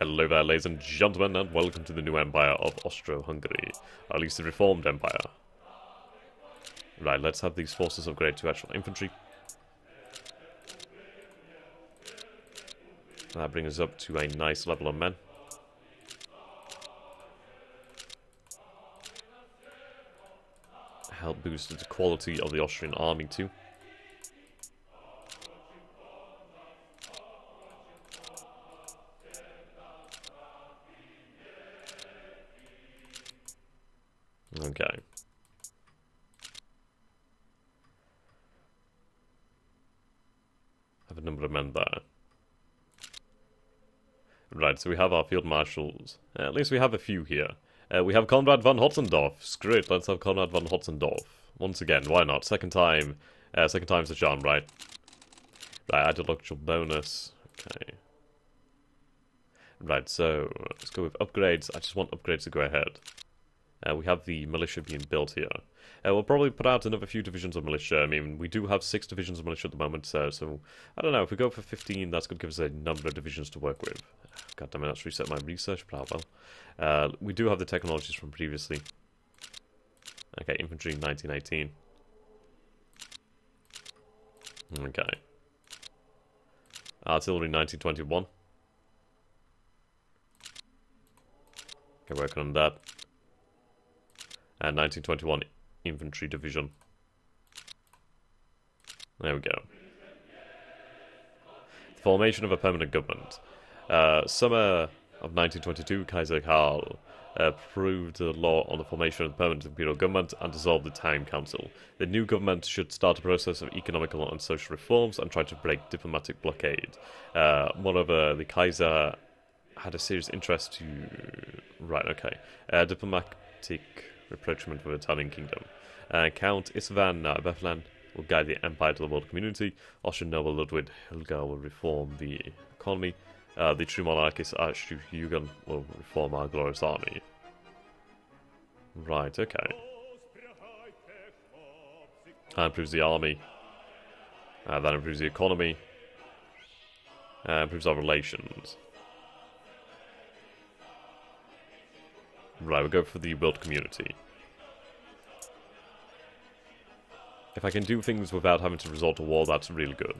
Hello there, ladies and gentlemen, and welcome to the new empire of Austro-Hungary, or at least the reformed empire. Right, let's have these forces upgrade to actual infantry. That brings us up to a nice level of men. Help boost the quality of the Austrian army too. Okay. Have a number of men there. Right, so we have our field marshals. At least we have a few here. We have Conrad von Hotzendorf. Screw it, let's have Conrad von Hotzendorf. Once again, why not? Second time's the charm, right? Right, add a luxury bonus. Okay. Right, so let's go with upgrades. I just want upgrades to go ahead. We have the militia being built here. We'll probably put out another few divisions of militia. I mean, we do have 6 divisions of militia at the moment, so I don't know, if we go for 15, that's going to give us a number of divisions to work with. God damn it, let's reset my research, but well. We do have the technologies from previously. Okay, infantry 1918. Okay. Artillery 1921. Okay, working on that. And 1921 infantry division. There we go. The formation of a permanent government. Summer of 1922, Kaiser Karl approved the law on the formation of the permanent imperial government and dissolved the Time Council. The new government should start a process of economical and social reforms and try to break diplomatic blockade. Moreover, the Kaiser had a serious interest to... Right, okay. Diplomatic rapprochement with the Italian kingdom. Count Istvan Bethlen will guide the empire to the world community. Austrian noble Ludwig Hilger will reform the economy. The true monarchist Archduke Eugen will reform our glorious army. Right, okay. That improves the army. That improves the economy. Improves our relations. Right, we'll go for the world community. If I can do things without having to resort to war, that's really good.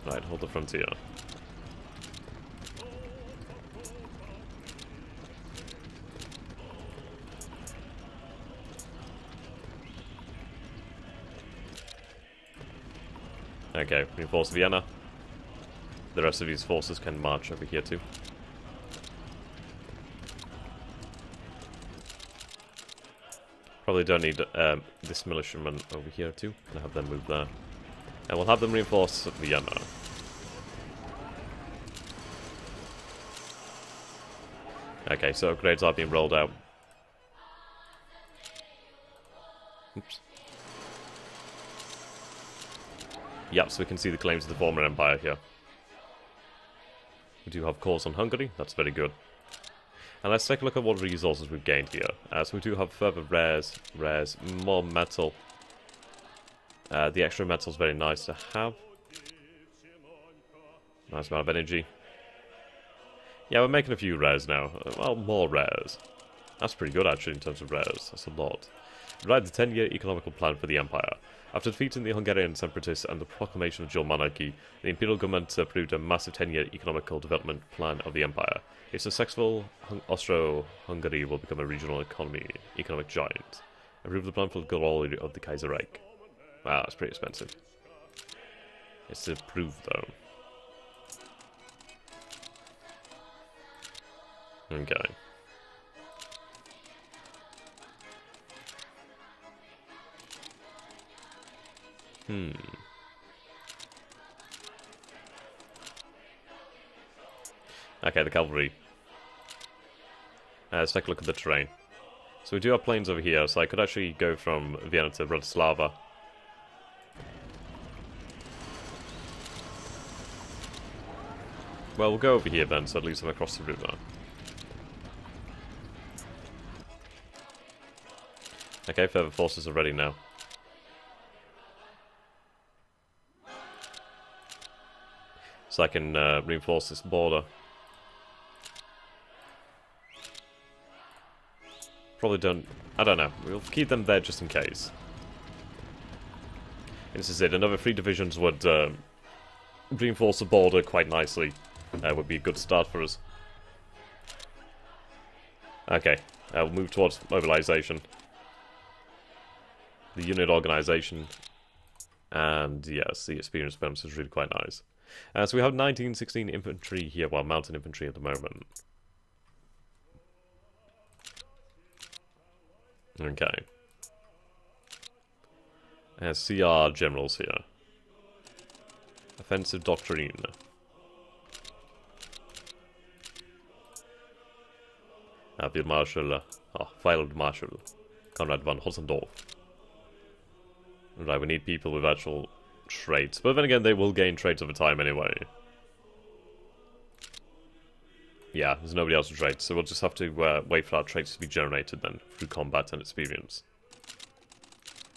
Right, hold the frontier. Okay, reinforce Vienna. The rest of these forces can march over here too. Probably don't need this militiaman over here too. Gonna have them move there. And we'll have them reinforce Vienna. Okay, so upgrades are being rolled out. Oops. Yep, so we can see the claims of the former empire here. We do have cores on Hungary, that's very good. And let's take a look at what resources we've gained here. So we do have further rares, more metal. The extra metal is very nice to have. Nice amount of energy. Yeah, we're making a few rares now. Well, more rares. That's pretty good actually in terms of rares. That's a lot. Right, the 10-year economical plan for the empire. After defeating the Hungarian separatists and the proclamation of dual monarchy, the imperial government approved a massive 10-year economical development plan of the empire. If successful, Austro-Hungary will become a regional economic giant. Approve the plan for the glory of the Kaiserreich. Wow, that's pretty expensive. It's approved though. Okay. Okay, the cavalry. Let's take a look at the terrain. So we do have plains over here, so I could actually go from Vienna to Bratislava. Well, we'll go over here then, so at least I'm across the river. Okay, further forces are ready now. so I can reinforce this border. Probably don't... I don't know. We'll keep them there just in case. And this is it. Another 3 divisions would reinforce the border quite nicely. Would be a good start for us. Okay. We'll move towards mobilization. The unit organization. And yes, the experience bonus is really quite nice. So we have 1916 infantry here, well, mountain infantry at the moment. Okay. CR generals here. Offensive doctrine. Field Marshal, Field Marshal, Conrad von Hotzendorf. Right, we need people with actual traits, but then again, they will gain traits over time anyway. Yeah, there's nobody else with traits, so we'll just have to wait for our traits to be generated then, through combat and experience.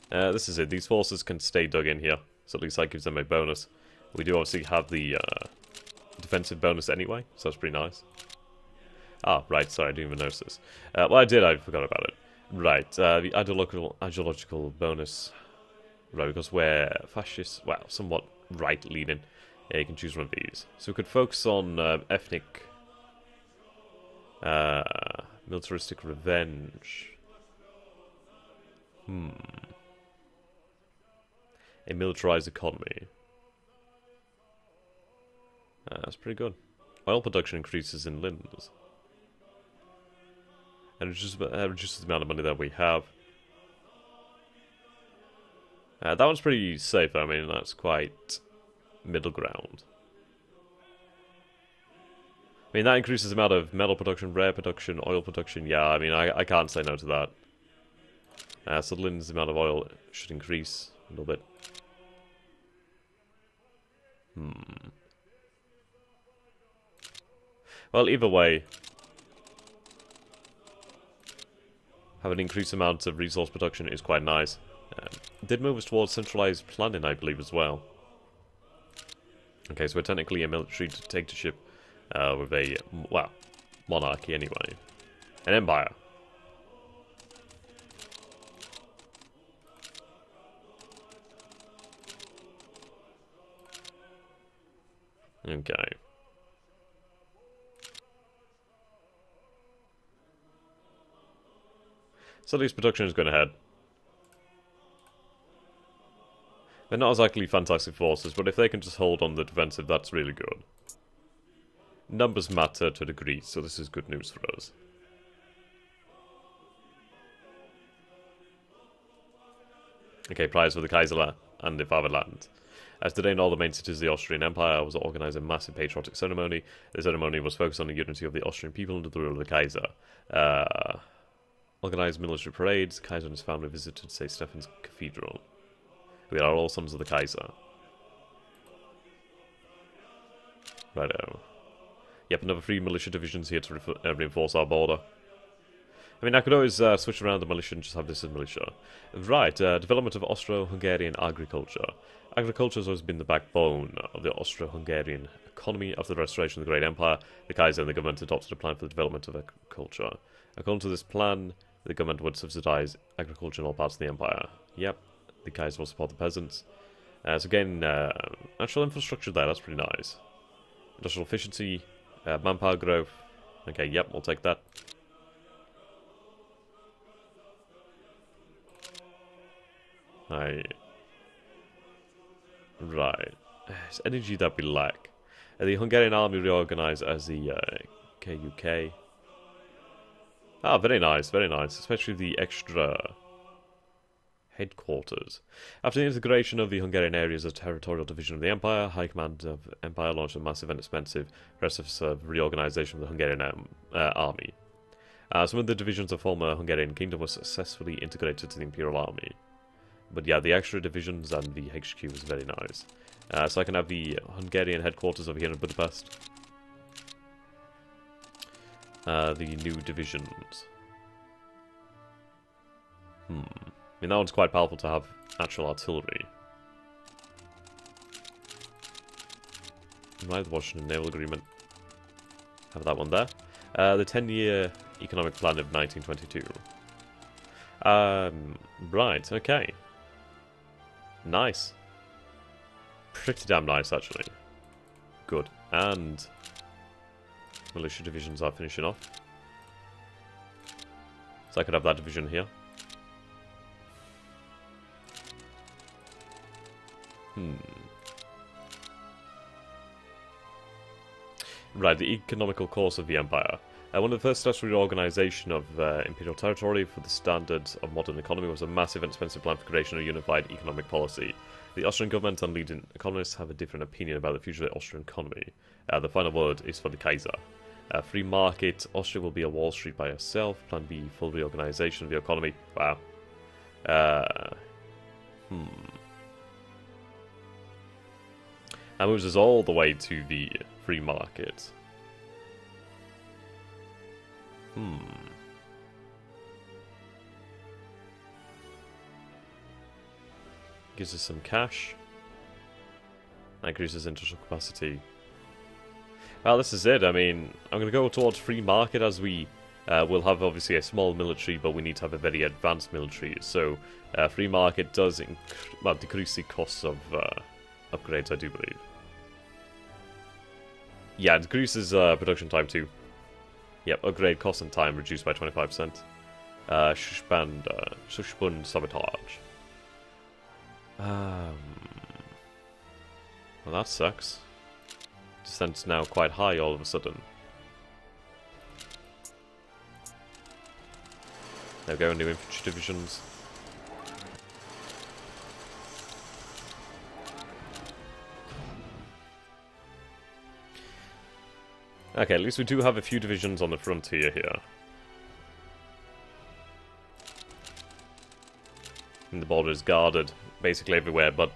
This is it, these forces can stay dug in here, so at least that gives them a bonus. We do obviously have the defensive bonus anyway, so that's pretty nice. Ah, right, sorry, I didn't even notice this. Well, I did, I forgot about it. Right, the ideological bonus. Right, because we're fascist, well, somewhat right-leaning. Yeah, you can choose one of these. So we could focus on ethnic... militaristic revenge. A militarized economy. That's pretty good. Oil production increases in Linz. And it reduces the amount of money that we have. That one's pretty safe, I mean, that's quite middle ground. I mean, that increases the amount of metal production, rare production, oil production. Yeah, I mean, I can't say no to that. So Linz, the amount of oil should increase a little bit. Well, either way, have an increased amount of resource production is quite nice. Did move us towards centralized planning, I believe, as well. Okay, so we're technically a military dictatorship with a, well, monarchy anyway. An empire. Okay. So at least production is going ahead. They're not exactly fantastic forces, but if they can just hold on the defensive, that's really good. Numbers matter to a degree, so this is good news for us. Okay, prize for the Kaiser and the Fatherland. As today in all the main cities of the Austrian Empire was organized a massive patriotic ceremony. The ceremony was focused on the unity of the Austrian people under the rule of the Kaiser. Organized military parades, the Kaiser and his family visited St. Stephen's Cathedral. We are all sons of the Kaiser. Righto. Yep, another 3 militia divisions here to reinforce our border. I mean, I could always switch around the militia and just have this as militia. Right, development of Austro-Hungarian agriculture. Agriculture has always been the backbone of the Austro-Hungarian economy. After the restoration of the Great Empire, the Kaiser and the government adopted a plan for the development of agriculture. According to this plan, the government would subsidize agriculture in all parts of the empire. Yep, the Kaiser will support the peasants. So again, natural infrastructure there, that's pretty nice. Industrial efficiency, manpower growth. Okay, yep, we'll take that. Right. It's energy that we lack. The Hungarian army reorganized as the KUK. Ah, very nice, especially the extra headquarters. After the integration of the Hungarian areas as a territorial division of the Empire, High Command of Empire launched a massive and expensive process of reorganization of the Hungarian army. Some of the divisions of former Hungarian kingdom were successfully integrated to the Imperial Army. But yeah, the extra divisions and the HQ was very nice. So I can have the Hungarian headquarters over here in Budapest. The new divisions. I mean, that one's quite powerful to have actual artillery. Right, the Washington Naval Agreement. Have that one there. The 10-year economic plan of 1922. Right, okay. Nice. Pretty damn nice, actually. Good. And militia divisions are finishing off. So I could have that division here. Right, the economical course of the empire. One of the first steps for reorganization of imperial territory for the standards of modern economy was a massive and expensive plan for creation of a unified economic policy. The Austrian government and leading economists have a different opinion about the future of the Austrian economy. The final word is for the Kaiser. Free market, Austria will be a Wall Street by herself. Plan B, full reorganization of the economy. Wow. That moves us all the way to the free market. Gives us some cash. Increases industrial capacity. Well, this is it. I mean, I'm going to go towards free market as we will have obviously a small military, but we need to have a very advanced military. So, free market does decrease the costs of upgrades, I do believe. Yeah, it decreases production time too. Yep, upgrade cost and time reduced by 25%. Schussbund sabotage. Well, that sucks. Descent's now quite high all of a sudden. There we go, new infantry divisions. Okay, at least we do have a few divisions on the frontier here. And the border is guarded basically everywhere but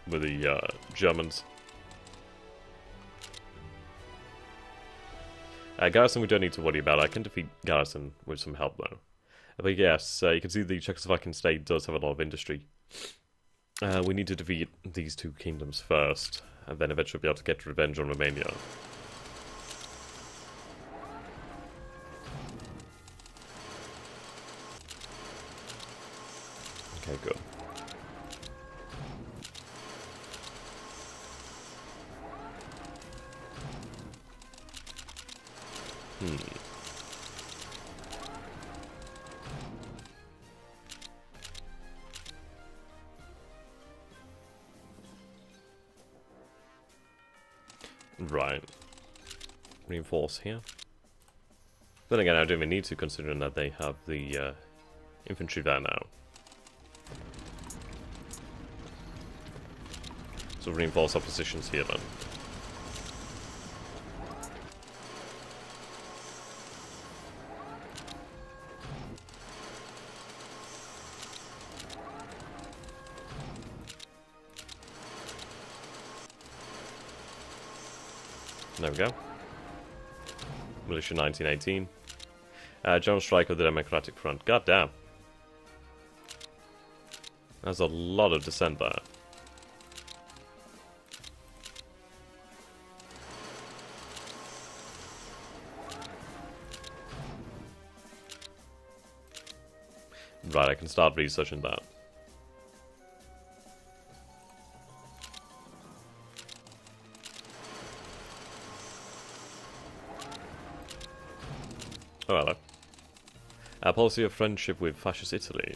with the Germans. Garrison we don't need to worry about. I can defeat Garrison with some help though. But yes, you can see the Czechoslovakian state does have a lot of industry. We need to defeat these two kingdoms first, and then eventually be able to get revenge on Romania. Okay, good. Right. Reinforce here. Then again, I don't even need to, considering that they have the infantry there now. So reinforce our positions here then. There we go. Militia 1918. General strike of the Democratic Front. God damn. There's a lot of dissent there. Right, I can start researching that. Oh, hello. A policy of friendship with fascist Italy.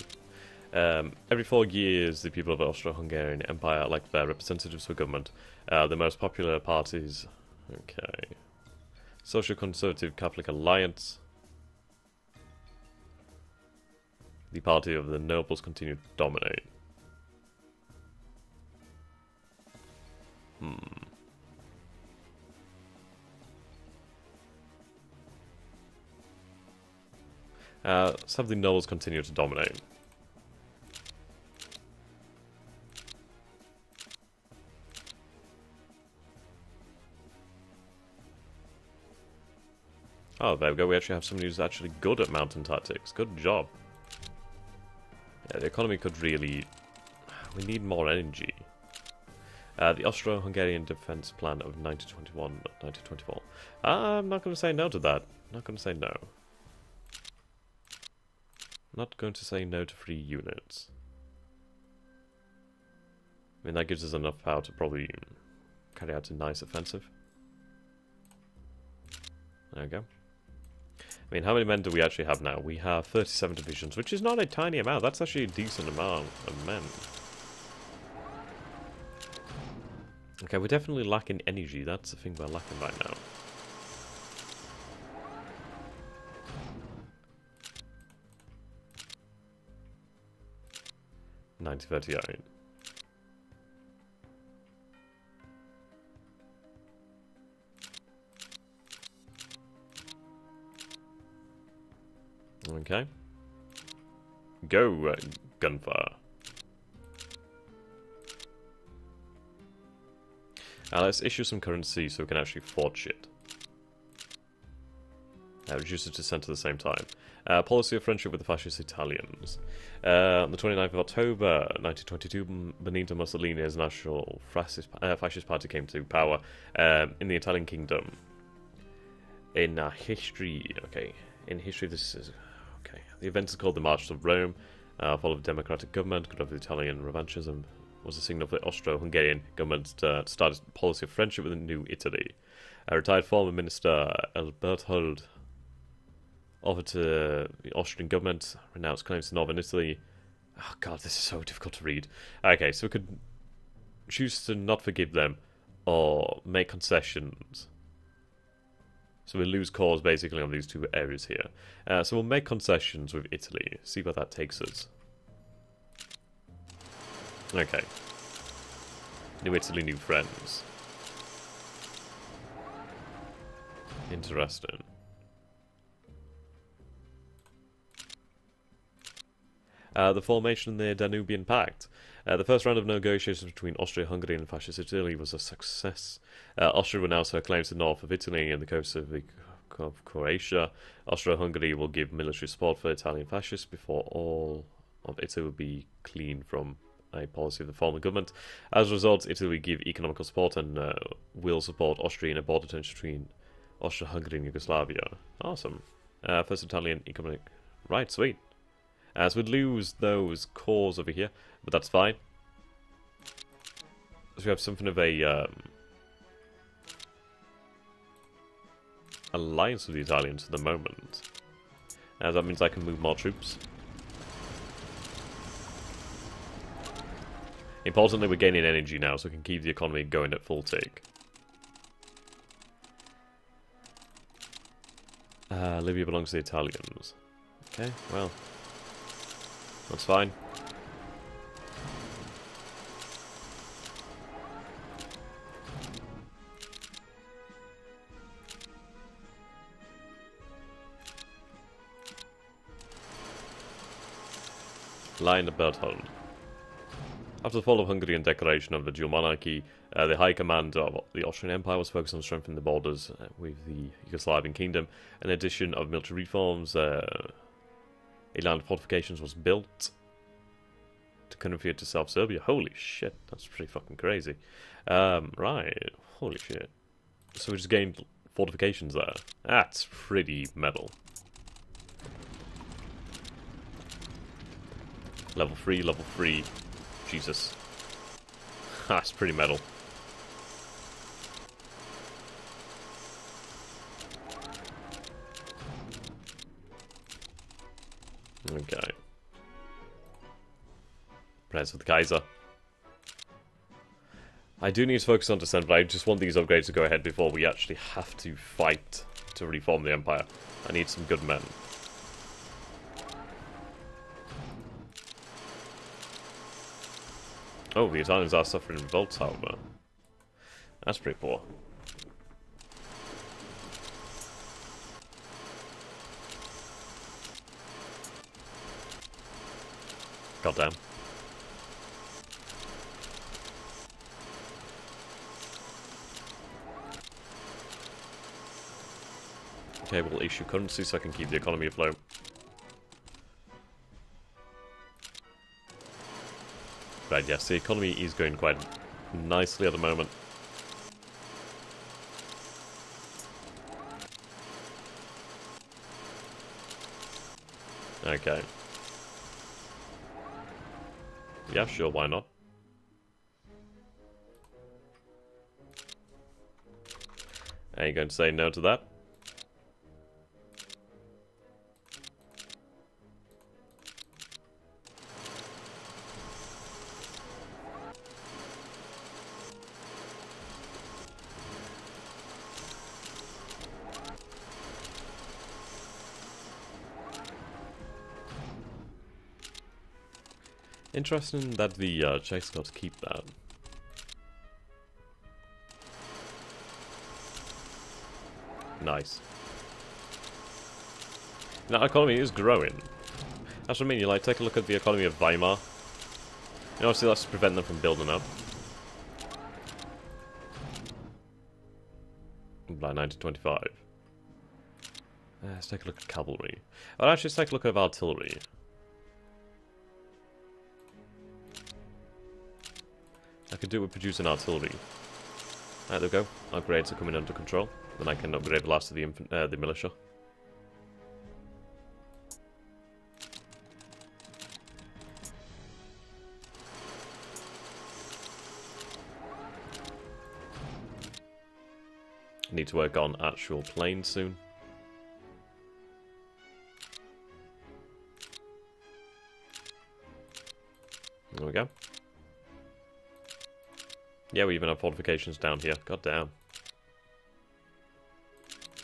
Every 4 years, the people of the Austro-Hungarian Empire elect their representatives for government. The most popular parties... Okay. Social Conservative Catholic Alliance. The party of the nobles continue to dominate. Let's have the nobles continue to dominate. Oh, there we go. We actually have someone who's actually good at mountain tactics. Good job. Yeah, the economy could really... We need more energy. The Austro-Hungarian Defense Plan of 1921-1924. I'm not going to say no to that. Not going to say no. Not going to say no to free units. I mean, that gives us enough power to probably carry out a nice offensive. There we go. I mean, how many men do we actually have now? We have 37 divisions, which is not a tiny amount. That's actually a decent amount of men. Okay, we're definitely lacking energy. That's the thing we're lacking right now. $90.38. Okay. Go, gunfire. Let's issue some currency so we can actually forge it. Reduce it to cent at the same time. Policy of friendship with the fascist Italians. On the 29th of October 1922, Benito Mussolini's National Fascist Party came to power in the Italian kingdom. In history, this is... Okay, the event is called the March to Rome, followed a democratic government, good over the Italian revanchism, was a signal for the Austro-Hungarian government to start a policy of friendship with the new Italy. A retired former minister, Berthold, offered to the Austrian government renounced claims to northern Italy. Oh god, this is so difficult to read. Okay, so we could choose to not forgive them or make concessions. So we lose cause basically on these two areas here. So we'll make concessions with Italy, see where that takes us. Okay. New Italy, new friends. Interesting. The formation of the Danubian Pact. The first round of negotiations between Austria-Hungary and Fascist Italy was a success. Austria will now assert claims to the north of Italy and the coast of Croatia. Austria-Hungary will give military support for Italian fascists before all of Italy will be clean from a policy of the former government. As a result, Italy will give economical support and will support Austria in a border tension between Austria-Hungary and Yugoslavia. Awesome. First Italian economic... Right, sweet. So we'd lose those cores over here, but that's fine. So we have something of a alliance with the Italians for the moment. That means I can move more troops. Importantly, we're gaining energy now, so we can keep the economy going at full tick. Libya belongs to the Italians. Okay, well... That's fine. Line of Berthold. After the fall of Hungary and declaration of the dual monarchy, the high command of the Austrian Empire was focused on strengthening the borders with the Yugoslavian kingdom. In addition of military reforms, a line of fortifications was built to convert to South Serbia. Holy shit, that's pretty fucking crazy. Right, holy shit. So we just gained fortifications there. That's pretty metal. Level 3, level 3. Jesus. That's pretty metal. Okay. Prayers for the Kaiser. I do need to focus on descent, but I just want these upgrades to go ahead before we actually have to fight to reform the Empire. I need some good men. Oh, the Italians are suffering revolts, however. That's pretty poor. Goddamn. Okay, we'll issue currency so I can keep the economy afloat. Right, yes, the economy is going quite nicely at the moment. Okay. Yeah, sure, why not? Are you going to say no to that? Interesting that the Czechs got to keep that. Nice. Now, our economy is growing. That's what I mean. You like take a look at the economy of Weimar. You know, obviously that's to prevent them from building up. By 1925. Let's take a look at cavalry. Oh, actually, let's take a look at artillery. I could do with producing artillery. Right, there we go. Upgrades are coming under control. Then I can upgrade the last of the militia. Need to work on actual planes soon. There we go. Yeah, we even have fortifications down here. God damn.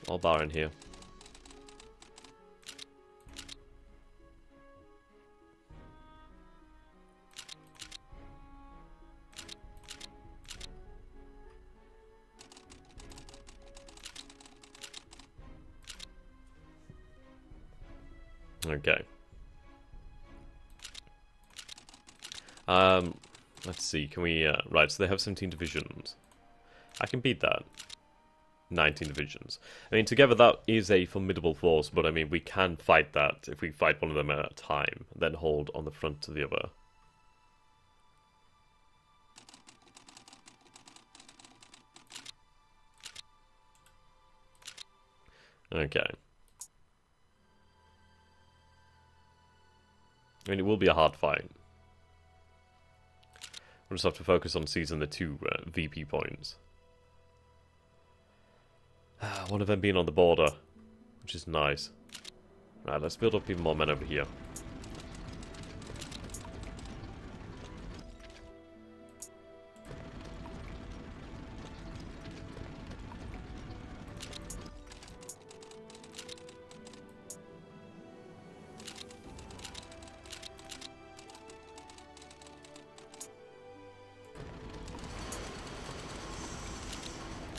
All bar in here. Okay. Let's see, can we, right, so they have 17 divisions. I can beat that. 19 divisions. I mean, together that is a formidable force, but I mean, we can fight that if we fight one of them at a time, then hold on the front to the other. Okay. I mean, it will be a hard fight. We'll just have to focus on seizing the two VP points. One of them being on the border, which is nice. Right, let's build up even more men over here.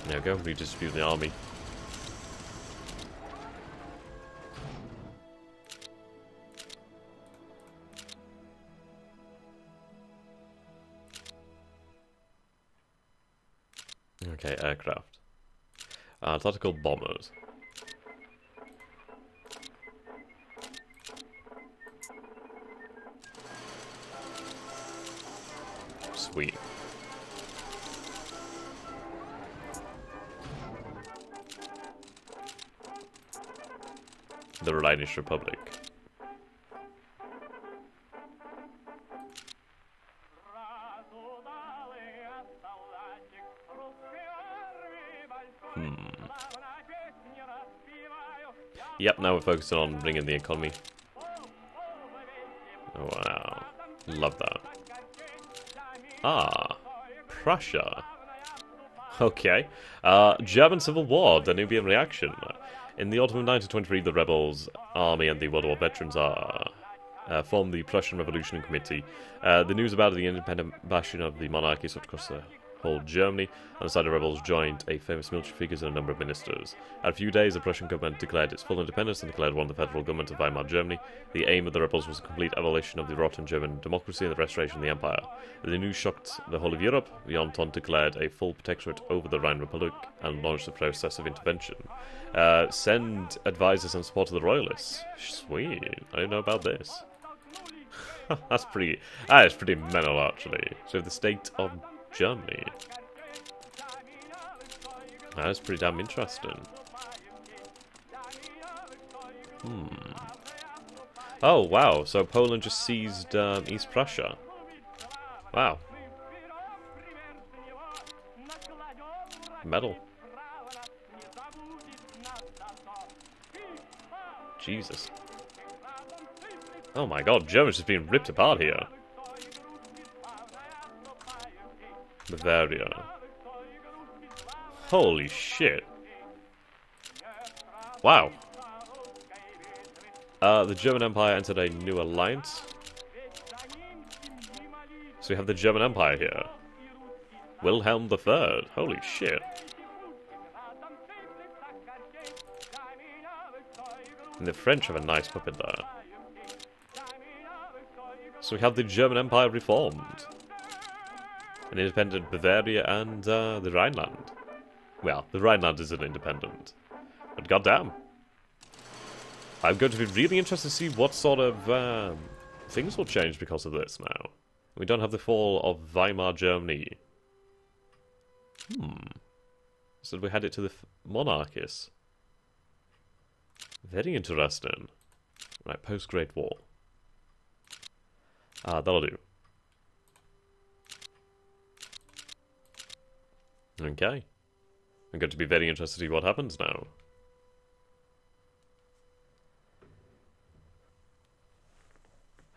There we go, redistribute the army. Okay, aircraft. Tactical bombers. Sweet. The Rhenish Republic. Yep, now we're focusing on bringing the economy. Oh, wow. Love that. Ah, Prussia. Okay. German Civil War, Danubian reaction. In the autumn of 1923, the rebels, army, and the World War veterans formed the Prussian Revolutionary Committee. The news about the independent bastion of the monarchy swept across the whole Germany, and the side of rebels joined a famous military figures and a number of ministers. At a few days, the Prussian government declared its full independence and declared one the federal government of Weimar Germany. The aim of the rebels was the complete abolition of the rotten German democracy and the restoration of the empire. The news shocked the whole of Europe. The Entente declared a full protectorate over the Rhine Republic and launched the process of intervention. Send advisors and support to the royalists. Sweet. I didn't know about that is pretty mental, actually. So the state of Germany. That's pretty damn interesting. Oh, wow. So Poland just seized East Prussia. Wow. Medal. Jesus. Oh my god, Germany's just being ripped apart here. Bavaria. Holy shit. Wow. The German Empire entered a new alliance. So we have the German Empire here. Wilhelm III. Holy shit. And the French have a nice puppet there. So we have the German Empire reformed. An independent Bavaria and the Rhineland. Well, the Rhineland isn't independent. But goddamn. I'm going to be really interested to see what sort of things will change because of this now. We don't have the fall of Weimar Germany. So we had it to the monarchists. Very interesting. Right, post-Great War. That'll do. Okay. I'm going to be very interested to see what happens now.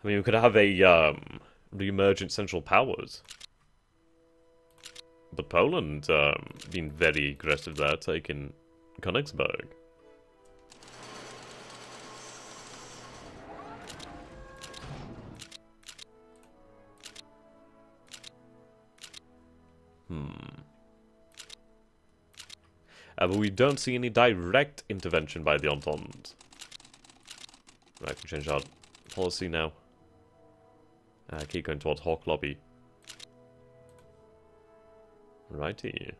I mean, we could have a re-emergent Central Powers. But Poland being very aggressive there, taking Königsberg. But we don't see any direct intervention by the Entente. Right, we change our policy now. Keep going towards Hawk Lobby. Righty.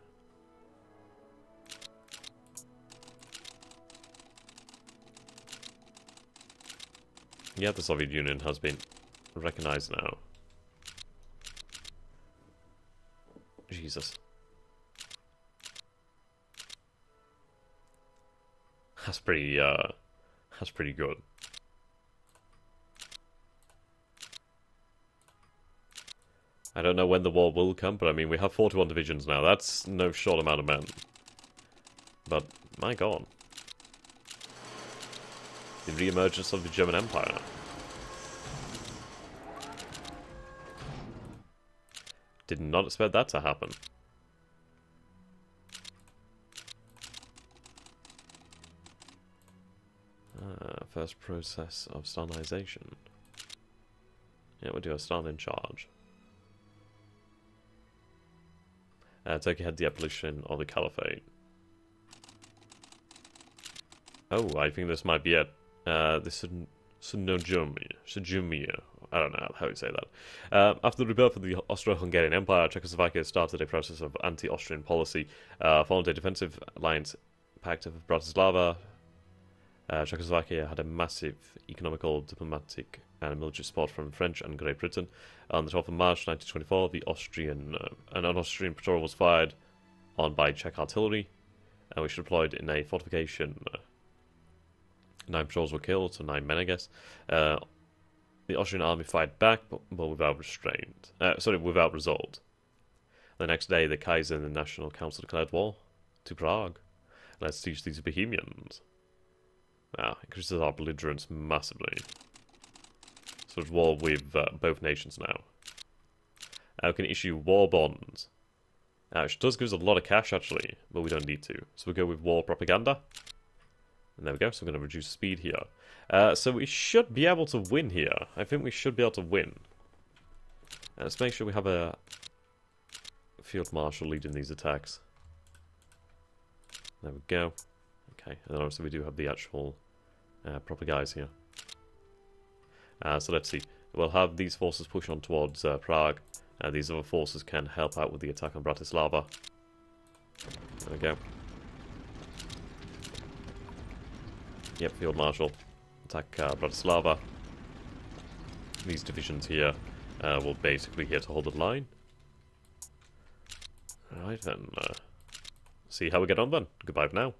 Yeah, the Soviet Union has been recognized now. Jesus. That's pretty good. I don't know when the war will come, but I mean, we have 41 divisions now. That's no short amount of men. But, my god. The re-emergence of the German Empire. Did not expect that to happen. First process of Stalinization. Yeah, we'll do a Stalin charge. Turkey had the abolition of the Caliphate. Oh, I think this might be it. This Sujumia. I don't know how you say that. After the rebirth of the Austro-Hungarian Empire, Czechoslovakia started a process of anti-Austrian policy. Following a defensive alliance pact of Bratislava, Czechoslovakia had a massive economical, diplomatic, and military support from French and Great Britain. On the 12th of March 1924, an Austrian patrol was fired on by Czech artillery, which deployed in a fortification. 9 patrols were killed, so 9 men, I guess. The Austrian army fired back, but without without result. The next day, the Kaiser and the National Council declared war to Prague. Let's teach these Bohemians. Wow, increases our belligerence massively. So it's war with both nations now. We can issue war bonds. Which does give us a lot of cash, actually, but we don't need to. So we'll go with war propaganda. And there we go, so we're going to reduce speed here. So we should be able to win here. I think we should be able to win. Let's make sure we have a field marshal leading these attacks. There we go. Okay, and then obviously we do have the actual proper guys here. So let's see. We'll have these forces push on towards Prague. These other forces can help out with the attack on Bratislava. There we go. Yep, Field Marshal. Attack Bratislava. These divisions here will basically here to hold the line. Alright then, see how we get on then. Goodbye for now.